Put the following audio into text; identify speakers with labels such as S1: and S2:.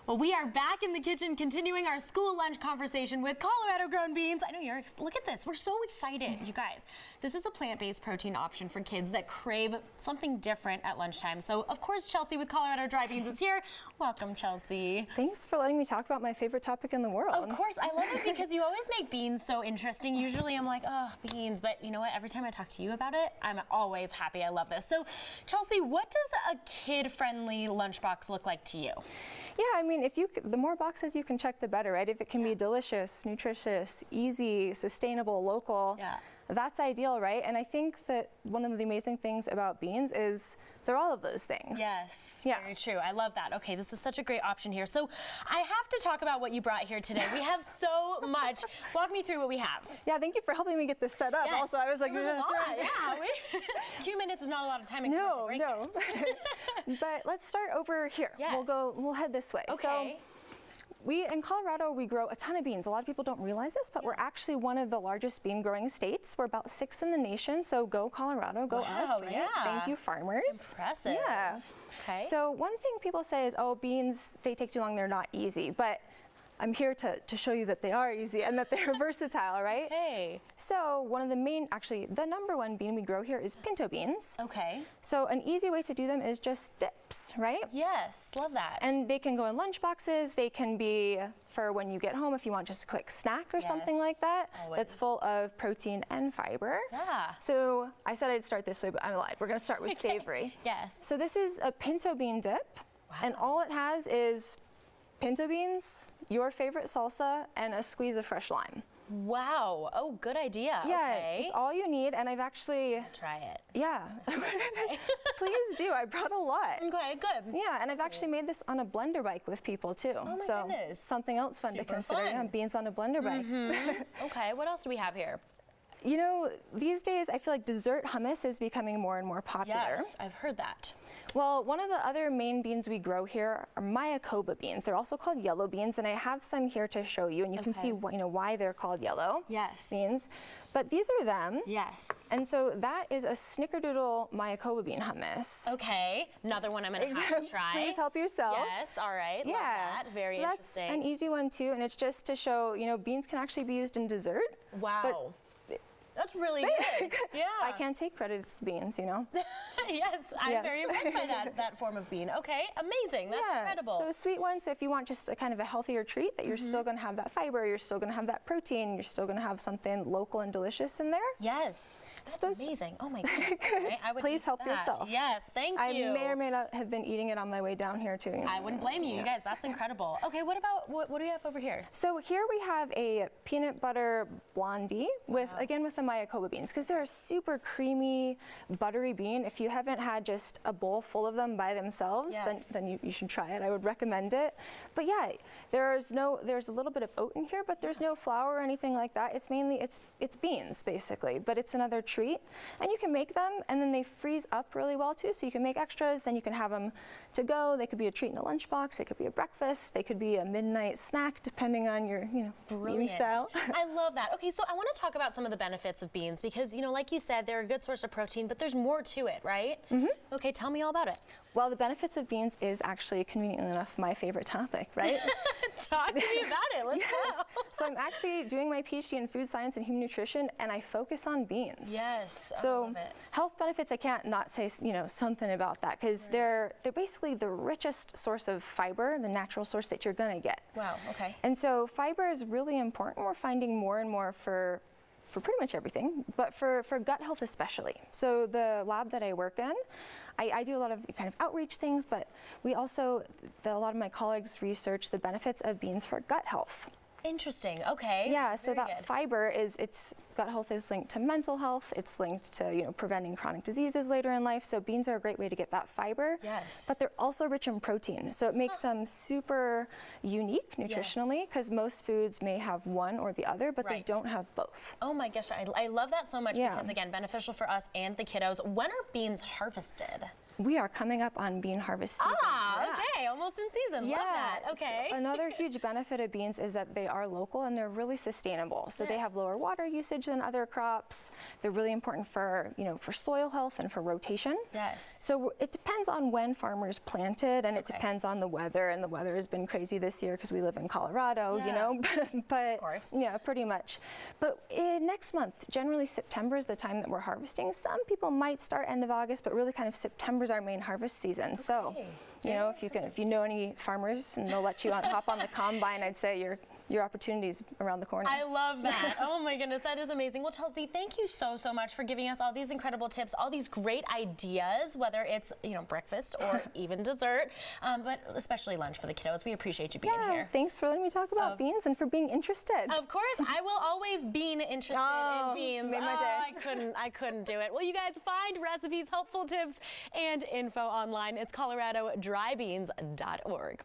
S1: Well, we are back in the kitchen continuing our school lunch conversation with Colorado-grown beans. I know you're, look at this, we're so excited, you guys. This is a plant-based protein option for kids that crave something different at lunchtime. So, of course, Chelsea with Colorado Dry Beans is here. Welcome, Chelsea.
S2: Thanks for letting me talk about my favorite topic in the world.
S1: Of course, I love it because you always make beans so interesting. Usually I'm like, oh, beans, but you know what? Every time I talk to you about it, I'm always happy. I love this. So, Chelsea, what does a kid-friendly lunchbox look like to you?
S2: Yeah, I mean, the more boxes you can check, the better, right? If it can be delicious, nutritious, easy, sustainable, local, that's ideal, right? And I think that one of the amazing things about beans is they're all of those things.
S1: Yes, very true. I love that. Okay, this is such a great option here. So I have to talk about what you brought here today. We have so much. Walk me through what we have.
S2: Yeah, thank you for helping me get this set up.
S1: Yes.
S2: Also, I was like,
S1: it was a lot. Yeah, 2 minutes is not a lot of time in commercial break.
S2: No. But let's start over here.
S1: Yes.
S2: We'll head this way.
S1: Okay.
S2: So, in Colorado, we grow a ton of beans. A lot of people don't realize this, but we're actually one of the largest bean growing states. We're about 6th in the nation, so go Colorado, go us, right?
S1: Yeah.
S2: Thank you, farmers.
S1: Impressive.
S2: Yeah.
S1: Okay.
S2: So one thing people say is, oh, beans, they take too long, they're not easy. But I'm here to show you that they are easy and that they're versatile, right?
S1: Okay.
S2: So one of the main, actually, the #1 bean we grow here is pinto beans.
S1: Okay.
S2: So an easy way to do them is just dips, right?
S1: Yes, love that.
S2: And they can go in lunch boxes. They can be for when you get home if you want just a quick snack or something like that.
S1: Always.
S2: That's full of protein and fiber.
S1: Yeah.
S2: So I said I'd start this way, but I lied. We're gonna start with savory.
S1: Yes.
S2: So this is a pinto bean dip.
S1: Wow.
S2: And all it has is pinto beans, your favorite salsa, and a squeeze of fresh lime.
S1: Wow. Oh, good idea.
S2: Yeah,
S1: okay.
S2: it's all you need, and I've actually...
S1: Try it.
S2: Yeah. Please do. I brought a lot.
S1: Okay, good.
S2: Yeah, and I've actually made this on a blender bike with people, too.
S1: Oh, my
S2: so
S1: goodness.
S2: something else fun
S1: Super
S2: to consider.
S1: fun.
S2: Yeah, beans on a blender bike.
S1: Okay, what else do we have here?
S2: You know, these days, I feel like dessert hummus is becoming more and more popular.
S1: Yes, I've heard that.
S2: Well, one of the other main beans we grow here are Mayakoba beans. They're also called yellow beans, and I have some here to show you, and you can see why they're called yellow beans. But these are them.
S1: Yes.
S2: And so that is a snickerdoodle Mayakoba bean hummus.
S1: Okay, another one I'm going to have to try.
S2: Please help yourself.
S1: Yes, all right, love that. Very interesting.
S2: That's an easy one too, and it's just to show, you know, beans can actually be used in dessert.
S1: Wow. That's really good. Yeah.
S2: I can't take credit, it's the beans, you know?
S1: Yes, I'm very impressed by that form of bean. Okay, amazing. That's incredible.
S2: So a sweet one, so if you want just a kind of a healthier treat that you're still going to have that fiber, you're still going to have that protein, you're still going to have something local and delicious in there.
S1: Yes.
S2: So
S1: That's amazing. Oh my goodness. Okay, I would
S2: Please help yourself.
S1: Yes, thank you.
S2: I may or may not have been eating it on my way down here too. You know?
S1: I wouldn't blame you. You guys, that's incredible. Okay, what do we have over here?
S2: So here we have a peanut butter Blondie with the Mayakoba beans, because they're a super creamy, buttery bean. If you haven't had just a bowl full of them by themselves, then you should try it. I would recommend it. But yeah, there's a little bit of oat in here, but there's no flour or anything like that. It's mainly, it's beans basically, but it's another treat. And you can make them, and then they freeze up really well too, so you can make extras, then you can have them to go. They could be a treat in a lunchbox, they could be a breakfast, they could be a midnight snack, depending on your, eating style.
S1: I love that. Okay, so I want to talk about some of the benefits of beans because, like you said, they're a good source of protein, but there's more to it, right? Okay, tell me all about it.
S2: Well, the benefits of beans is actually, conveniently enough, my favorite topic, right?
S1: Talk to me about it. Let's go.
S2: So I'm actually doing my PhD in food science and human nutrition, and I focus on beans.
S1: Yes.
S2: So
S1: I love it.
S2: Health benefits, I can't not say something about that, because they're basically the richest source of fiber, the natural source that you're going to get.
S1: Wow. Okay.
S2: And so fiber is really important. We're finding more and more for pretty much everything, but for gut health especially. So the lab that I work in, I do a lot of kind of outreach things, but we also, a lot of my colleagues research the benefits of beans for gut health.
S1: Interesting. Okay.
S2: Yeah, so that fiber gut health is linked to mental health. It's linked to preventing chronic diseases later in life. So beans are a great way to get that fiber.
S1: Yes.
S2: But they're also rich in protein, so it makes them super unique nutritionally. Because most foods may have one or the other, but they don't have both.
S1: Oh my gosh, I love that so much because again, beneficial for us and the kiddos. When are beans harvested?
S2: We are coming up on bean harvest season.
S1: Okay, almost in season. Love that. Okay.
S2: So another huge benefit of beans is that they are local and they're really sustainable. So they have lower water usage than other crops. They're really important for, for soil health and for rotation.
S1: Yes.
S2: So it depends on when farmers planted, and it depends on the weather, and the weather has been crazy this year because we live in Colorado, but
S1: of course.
S2: Yeah, pretty much. But next month, generally September is the time that we're harvesting. Some people might start end of August, but really kind of September's our main harvest season. So, if you know any farmers and they'll let you hop on the combine, I'd say your opportunity's around the corner.
S1: I love that. Oh my goodness, that is amazing. Well, Chelsea, thank you so much for giving us all these incredible tips, all these great ideas, whether it's breakfast or even dessert, but especially lunch for the kiddos. We appreciate you being here.
S2: Thanks for letting me talk about beans and for being interested.
S1: Of course, I will always be interested in beans.
S2: Made my day.
S1: I couldn't do it. Well, you guys find recipes, helpful tips, and info online. It's coloradodrybeans.org.